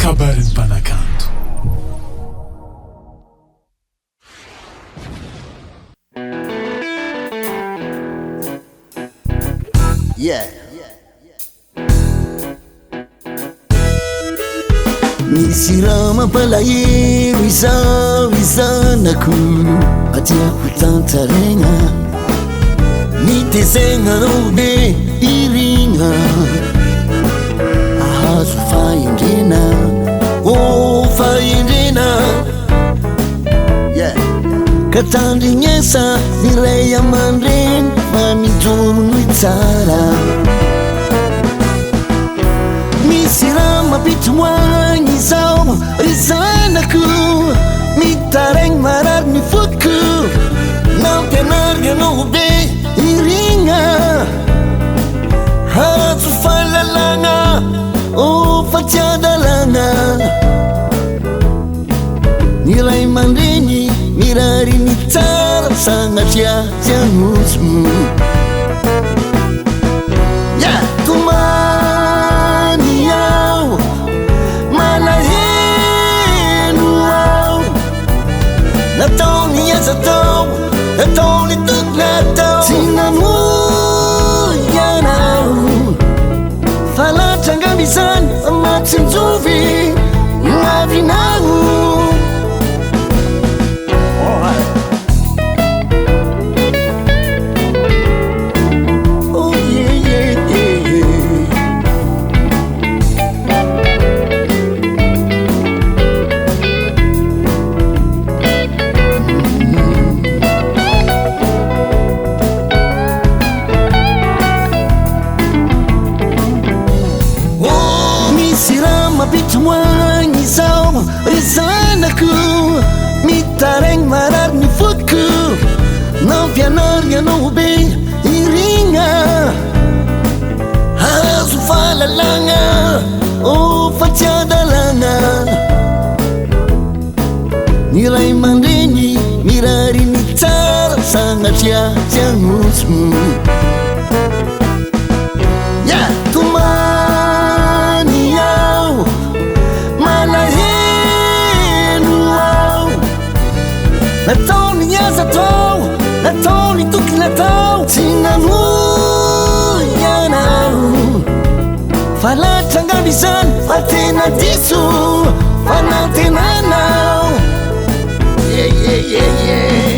Kabaron'Ny Mpanakanto. Yeah. Misy raha mampalahelo izao izanako atiako tantaregna mitezegna rô be irigna ahazo fahendrena fahendrena yeah. Ka tandrignesa niray aman-dreny fa mijoro ny tsara misy raha mampitomoagny izao ry zanako mitaraigny marary ny foko nampianarigny anao be irigna hazo fahalalagna fa tsy adalagna ny ray aman-dreny mirary ny tsara sagnatria tsy agnoso yeah. Tomany ao malahelo ao nataony aza tao nataony tokony atao tsy namoy anao fa latra angamby izany fa matsinjovy navinao. Mampitomoagny izao ry zanako mitaraigny marary ny foko nampianarigny anao be irigna hazo fahalalagna fa tsy adalagna ny ray aman-dreny mirary ny tsara sagnatria tsy agnoso yeah. Tomany ao malahelo ao nataony aza tao nataony tokony atao tsy namoy anao fa latra angamby izany fa tena diso fanantenana yeah.